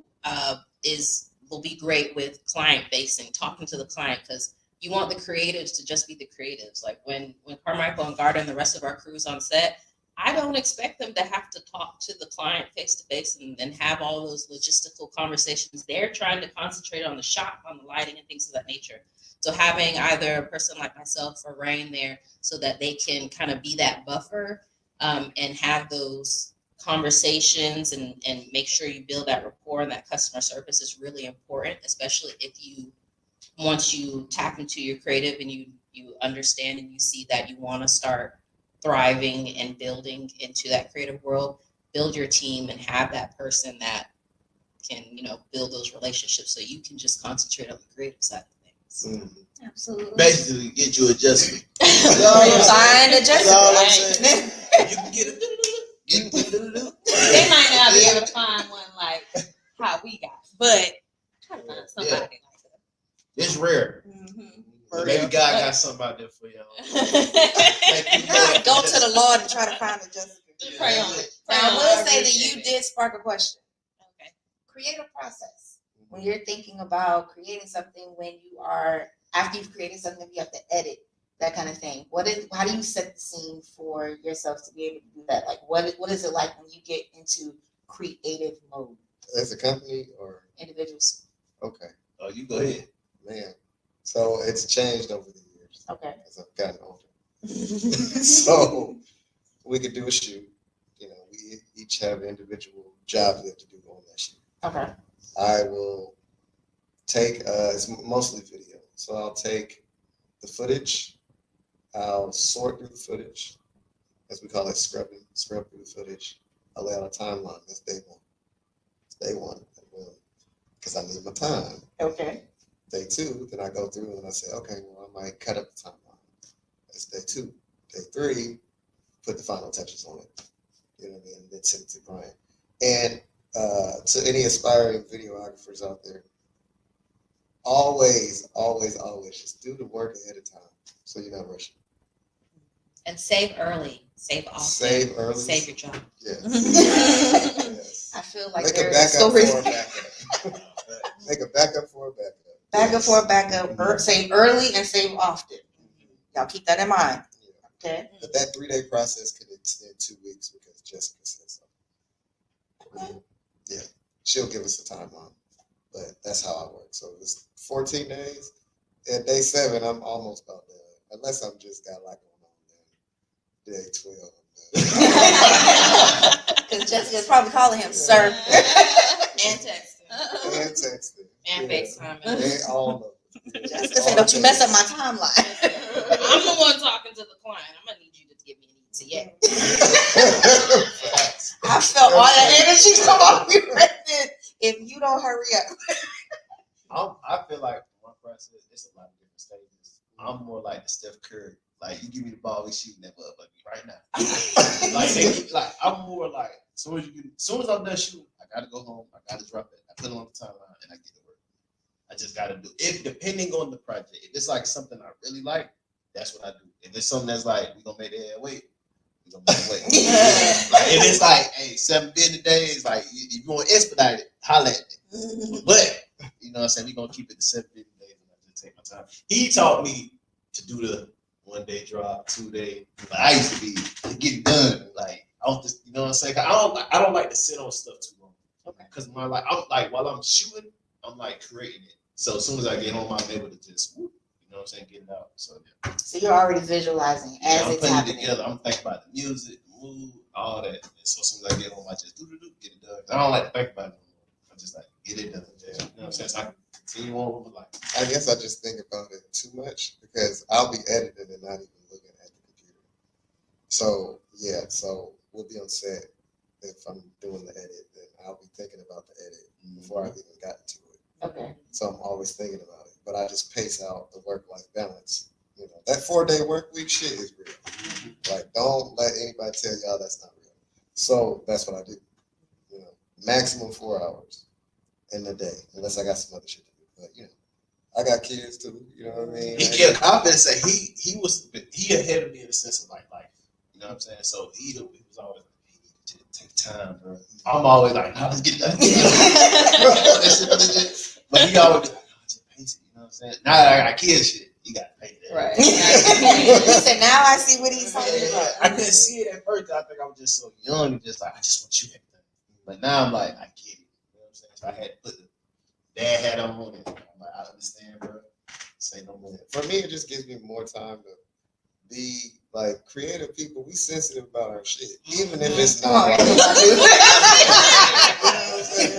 Speaker 6: will be great with client facing, talking to the client, because you want the creatives to just be the creatives. Like when Carmichael and Garda and the rest of our crews on set, I don't expect them to have to talk to the client face to face and have all those logistical conversations. They're trying to concentrate on the shot, on the lighting and things of that nature. So having either a person like myself or Rain there so that they can kind of be that buffer and have those conversations and make sure you build that rapport, and that customer service is really important, especially if once you tap into your creative and you understand and you see that you want to start thriving and building into that creative world, build your team and have that person that can, build those relationships so you can just concentrate on the creative side of things.
Speaker 2: Mm-hmm.
Speaker 3: Absolutely.
Speaker 4: Basically, get you adjustment.
Speaker 3: Find adjustment.
Speaker 4: You can get it.
Speaker 5: They might not be able to find one like how we got, but try to find somebody like that.
Speaker 4: It's rare.
Speaker 3: Mm-hmm.
Speaker 4: Maybe God got something out there for you.
Speaker 3: Go to the Lord and try to find adjustment.
Speaker 5: Pray on it.
Speaker 3: Now, I will say that you did spark a question.
Speaker 6: Okay.
Speaker 3: Creative process. When you're thinking about creating something, after you've created something, you have to edit, that kind of thing. How do you set the scene for yourself to be able to do that? Like, what is it like when you get into creative mode?
Speaker 2: As a company or
Speaker 3: Individuals.
Speaker 2: okay,
Speaker 4: Oh, you go ahead.
Speaker 2: man. So it's changed over the years
Speaker 3: Okay.
Speaker 2: as I've gotten older. So we could do a shoot. We each have individual jobs we have to do on that shoot.
Speaker 3: Okay.
Speaker 2: I will take it's mostly video, so I'll take the footage. I'll sort through the footage, as we call it, scrub through the footage. I'll lay out a timeline. That's day one. Because I need my time.
Speaker 3: Okay.
Speaker 2: Day two, then I go through and I say, okay, well, I might cut up the timeline. That's day two. Day three, put the final touches on it. You know what I mean? And then send it to Brian. And to any aspiring videographers out there, always just do the work ahead of time so you're not rushing.
Speaker 6: And save early, save often,
Speaker 2: Save early.
Speaker 6: save your job.
Speaker 2: Yes. Yes.
Speaker 3: I feel like
Speaker 2: Make a
Speaker 3: there's
Speaker 2: backup
Speaker 3: stories.
Speaker 2: for a backup. Make a backup for a backup.
Speaker 3: Backup for a backup. Save early and save often. Y'all keep that in mind. Okay.
Speaker 2: But that 3-day process could extend 2 weeks because Jessica said so.
Speaker 3: Okay.
Speaker 2: Yeah, she'll give us a timeline, but that's how I work. So it's 14 days. At day 7, I'm almost about done, unless I'm just got a lot going on. Day 12.
Speaker 3: Because Jessica's probably calling him sir.
Speaker 6: And texting.
Speaker 2: And texting.
Speaker 6: And
Speaker 2: Yeah.
Speaker 6: FaceTime.
Speaker 2: And all of it.
Speaker 3: Jessica said, don't you mess up my timeline.
Speaker 6: I'm the one talking to the client. I'm going to need you to give me an ETA.
Speaker 2: Facts.
Speaker 3: I felt all that energy come off me right then. If you don't hurry up.
Speaker 4: I feel like my process, it's a lot of different stages. I'm more like the Steph Curry. Like, you give me the ball, we shooting that motherfucker right now. like I'm more like, as soon as I'm done shooting, I gotta go home. I gotta drop it. I put it on the timeline and I get to work. I just gotta do it. Depending on the project. If it's like something I really like, that's what I do. If it's something that's like, we gonna make that wait, we gonna make it wait. Like, if it's like, hey, 7 business days, like, if you want to expedite it, holla at me. But, you know what I'm saying, we gonna keep it to 7 business days and I just take my time. He taught me to do the 1-day drop, 2-day. But I used to be to get it done. Like, I don't just, you know what I'm saying? I don't like to sit on stuff too long.
Speaker 3: Okay.
Speaker 4: Because while I'm shooting, I'm like creating it. So as soon as I get home, I'm able to just, you know what I'm saying, get it out. So yeah.
Speaker 3: So you're already visualizing as
Speaker 4: I'm
Speaker 3: it's
Speaker 4: putting
Speaker 3: happening.
Speaker 4: it together. I'm thinking about the music, the mood, all that. And so as soon as I get home, I just get it done. I don't like to think about it no more. I'm just like, get it done. Yeah. You know what I'm saying? So I can So you want like?
Speaker 2: I guess I just think about it too much because I'll be editing and not even looking at the computer. So yeah, so we'll be on set. If I'm doing the edit, then I'll be thinking about the edit before I've even gotten to it.
Speaker 3: Okay.
Speaker 2: So I'm always thinking about it. But I just pace out the work-life balance. You know, that 4-day work week shit is real. Like, don't let anybody tell y'all that's not real. So that's what I do. You know, maximum 4 hours in a day, unless I got some other shit to do. But you know, I got kids too. You know what I mean?
Speaker 4: Yeah, I've been saying he ahead of me in the sense of like life. You know what I'm saying? So he was always like, hey, you need to take time, bro. I'm always like, nah, let's get done. But he always be like, no, just pace it. You know what I'm saying? Now that I got kids, shit, you got to pay that.
Speaker 5: Right.
Speaker 3: He said, now I see what he's talking about.
Speaker 4: I couldn't see it at first. I think I was just so young and just like, I just want you to have done. But now I'm like, I get it. You know what I'm saying? So I had to put the dad hat on and I'm like, I understand, bro. Say no more.
Speaker 2: For me, it just gives me more time to be like creative people. We sensitive about our shit, even if it's not. Right. You know what I'm saying?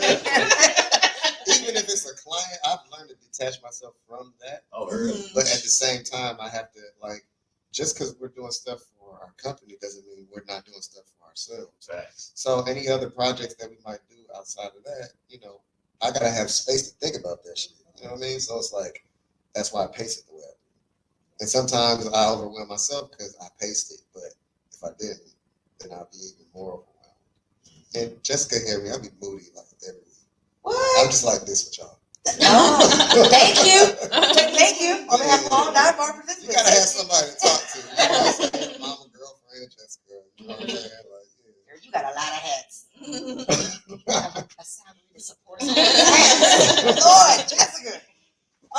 Speaker 2: Even if it's a client, I've learned to detach myself from that.
Speaker 4: Oh,
Speaker 2: But at the same time, I have to like, just because we're doing stuff for our company doesn't mean we're not doing stuff for ourselves.
Speaker 4: Facts.
Speaker 2: So any other projects that we might do outside of that, you know, I gotta have space to think about that shit. You know what I mean? So it's like, that's why I pace it the way I do. And sometimes I overwhelm myself because I paced it, but if I didn't, then I'd be even more overwhelmed. And Jessica hear me, I'll be moody like every week.
Speaker 3: What?
Speaker 2: I'm just like this with y'all.
Speaker 3: Oh, thank you. Thank you. On behalf of all diehard
Speaker 2: You
Speaker 3: participants.
Speaker 2: gotta have somebody to talk to. You know what I'm saying? Mama, girlfriend, Jessica. You know what I'm saying? Like,
Speaker 3: Girl, you got a lot of hats.
Speaker 2: yeah.
Speaker 3: A salary to support. Lord, Jessica.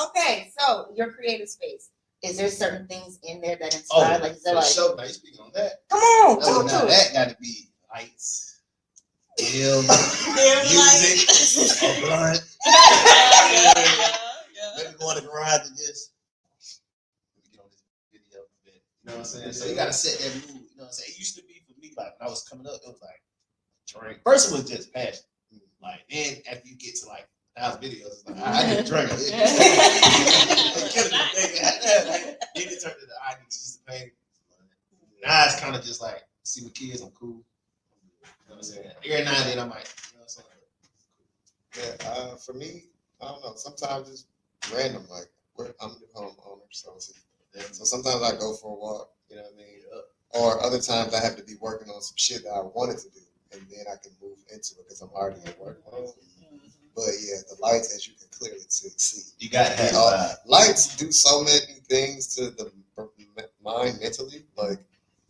Speaker 3: Okay, so your creative space. Is there certain things in there that inspire? Like, is there
Speaker 4: for
Speaker 3: like,
Speaker 4: sure. Now you speaking on that.
Speaker 3: come on,
Speaker 4: Oh,
Speaker 3: talk
Speaker 4: now
Speaker 3: to us.
Speaker 4: that got to be lights, film, music, a blunt. Maybe go in the garage and just get on this video a bit. You know what I'm saying? So you got to set that mood. You know what I'm saying? It used to be for me, like when I was coming up, it was like drink. First, it was just passion. Like then after you get to like 1,000 videos, it's like I need to drink. Then it turned to the I need to use the pain. Now it's kind of just like see my kids, I'm cool. You know what I'm saying? Every now and then I might, you know what I'm saying?
Speaker 2: Yeah, for me, I don't know. Sometimes it's random. Like I'm the homeowner, so sometimes I go for a walk. You know what I mean? Or other times I have to be working on some shit that I wanted to do, and then I can move into it because I'm already at work. But yeah, the lights, as you can clearly see,
Speaker 4: You got to have
Speaker 2: lights do so many things to the mind mentally. Like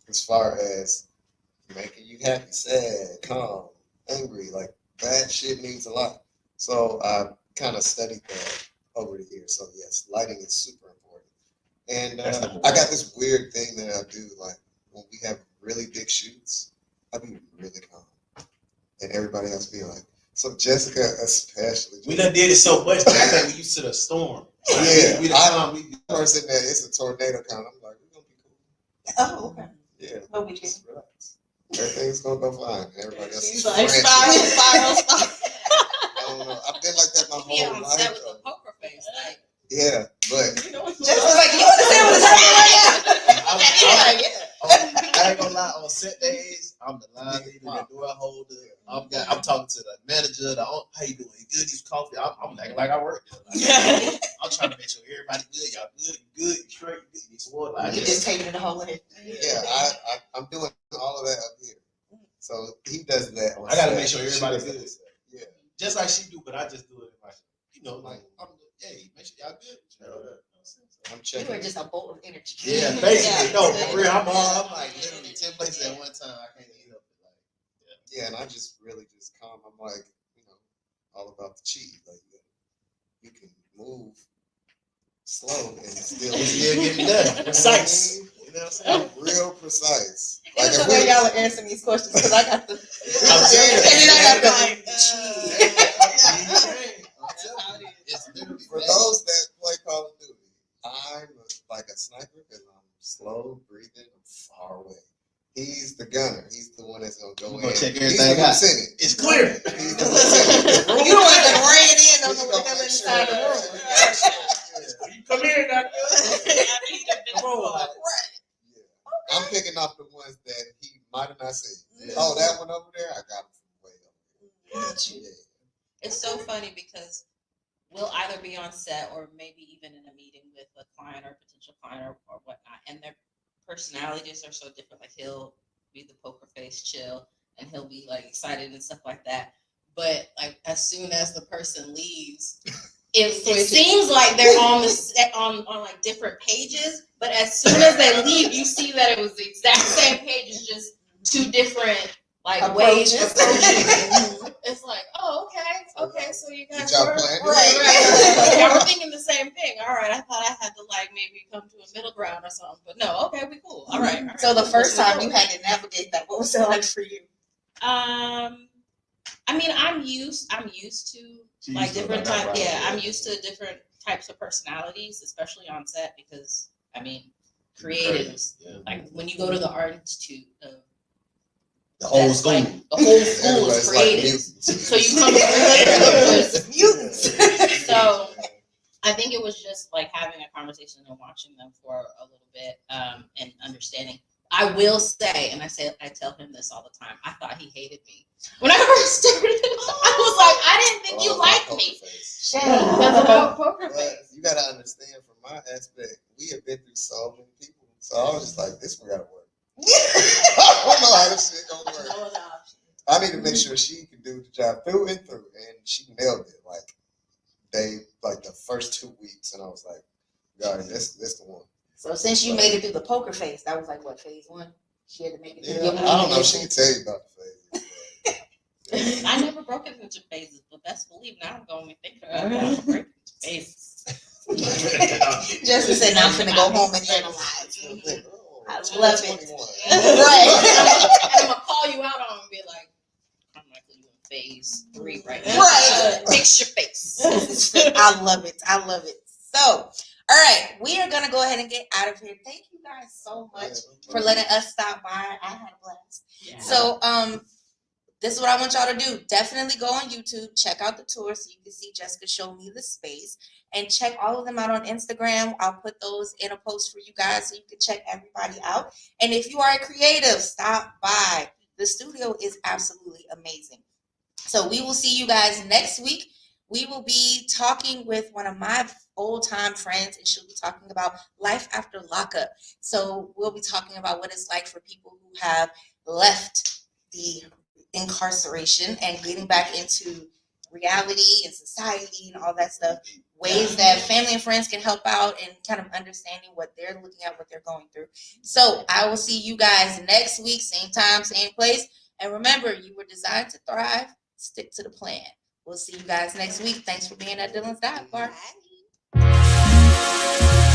Speaker 2: as far as making you happy, sad, calm, angry, like that shit means a lot. So I kind of studied that over the years. So yes, lighting is super important. And I got this weird thing that I do, like when we have really big shoots, I be really calm, and everybody else be like. So Jessica, especially.
Speaker 4: We done did it so much. I think we used to the storm. So
Speaker 2: Yeah,
Speaker 4: we
Speaker 2: the person that it's a tornado count. I'm like, we're gonna be cool.
Speaker 3: Oh, okay.
Speaker 2: Yeah,
Speaker 3: No big deal.
Speaker 2: just relax. Everything's gonna go fine. Everybody else
Speaker 5: She's
Speaker 2: is
Speaker 5: like,
Speaker 2: frantic.
Speaker 5: spiral.
Speaker 2: I don't know. I've been like that my
Speaker 6: Yeah,
Speaker 2: whole
Speaker 6: on
Speaker 2: life.
Speaker 6: set with
Speaker 2: Though.
Speaker 6: a poker face. Like,
Speaker 2: Yeah, but
Speaker 3: Jessica's like, you understand what's happening right now?
Speaker 4: I ain't gonna lie. On set days, I'm the line leader, the door holder. I'm talking to the manager. How you doing? You good? He's coffee. I'm acting like I work there. Like, I'm trying to make sure everybody good. Y'all good? You good? You straight? You need some water? Like,
Speaker 3: You just taking it a whole head.
Speaker 2: yeah, I'm doing all of that up here. So he does that. On
Speaker 4: I gotta
Speaker 2: set.
Speaker 4: make sure everybody's
Speaker 2: She does
Speaker 4: good.
Speaker 2: that. Yeah.
Speaker 4: just like she do, but I just do it like, like hey, make sure y'all good.
Speaker 2: I'm
Speaker 3: You
Speaker 2: checking.
Speaker 3: were just a bolt of energy.
Speaker 4: Yeah, basically.
Speaker 5: Yeah.
Speaker 4: No, for real. I'm like literally 10 places at one time. I can't eat up.
Speaker 2: Yeah, and I just really just calm. I'm like, all about the cheat. Like you can move slow and still
Speaker 4: get it done. Precise. You know what I'm saying?
Speaker 2: I'm real precise.
Speaker 3: Like
Speaker 2: Like
Speaker 3: the way y'all are answering these questions because I got the.
Speaker 4: I'm telling you.
Speaker 3: I got the.
Speaker 2: For those that play Call of Duty, I'm like a sniper because I'm slow breathing. I'm far away. He's the gunner. He's the one that's gonna go in.
Speaker 4: Check
Speaker 2: He's
Speaker 4: everything
Speaker 2: the
Speaker 4: out.
Speaker 2: lieutenant.
Speaker 4: It's clear.
Speaker 2: He's the lieutenant.
Speaker 3: You don't even ran in on
Speaker 2: He's
Speaker 3: the
Speaker 2: gonna
Speaker 3: way
Speaker 2: make
Speaker 4: outside the room. You come here, doctor.
Speaker 2: I'm picking off the ones that he might have not seen. Oh, that one over there, I got him from way over there. Yeah.
Speaker 6: It's so funny because we'll either be on set or maybe even in a meeting with a client or potential client or whatnot, and their personalities are so different. Like he'll be the poker face chill, and he'll be like excited and stuff like that. But like as soon as the person leaves, it seems like they're on the set, on like different pages. But as soon as they leave, you see that it was the exact same page. It's just two different like ways of approaching. It's like, oh, okay, so you guys were right. Y'all were thinking the same thing. All right, I thought I had to like maybe come to a middle ground or something, but no, okay, we cool. All right.
Speaker 3: So the first time you had to navigate that, what was it like for you?
Speaker 6: I mean, I'm used to like different types. Yeah, I'm used to different types of personalities, especially on set, because I mean, creatives. Like when you go to the Art Institute of
Speaker 4: the whole school.
Speaker 6: Like, the whole school is creative. Like so you come with mutants. So I think it was just like having a conversation and watching them for a little bit and understanding. I will say, and I tell him this all the time, I thought he hated me. When I first started, I was like, I didn't think you liked me. Because about poker face.
Speaker 2: You gotta understand from my aspect, we have been through so many people. So I was just like, this one gotta work. I don't know how this shit gonna work. I need to make sure she can do the job through and through, and she nailed it. Like the first 2 weeks, and I was like, God, that's the one.
Speaker 3: So since you made it through the poker phase, that was like what, phase 1? She had to make it through.
Speaker 2: Yeah, I don't know. She can tell you about the phases.
Speaker 6: I never broke it into phases, but best believe now I'm going to think about it. Break into phases.
Speaker 3: Jasmine said, "Now I'm finna go home and analyze." I love it.
Speaker 6: Right. And I'm gonna call you out on and be like, Carmichael, you in phase 3 right now.
Speaker 3: Right.
Speaker 6: Fix your face.
Speaker 3: I love it. So, all right, we are gonna go ahead and get out of here. Thank you guys so much for letting us stop by. I had a blast. Yeah. So, this is what I want y'all to do. Definitely go on YouTube, check out the tour so you can see Jessica show me the space, and check all of them out on Instagram. I'll put those in a post for you guys so you can check everybody out. And if you are a creative, stop by. The studio is absolutely amazing. So we will see you guys next week. We will be talking with one of my old-time friends, and she'll be talking about life after lockup. So we'll be talking about what it's like for people who have left the incarceration and getting back into reality and society and all that stuff, ways that family and friends can help out and kind of understanding what they're looking at, what they're going through. So I will see you guys next week, same time, same place. And remember, you were designed to thrive. Stick to the plan. We'll see you guys next week. Thanks for being at Dilyn's Dive Bar.
Speaker 5: Bye.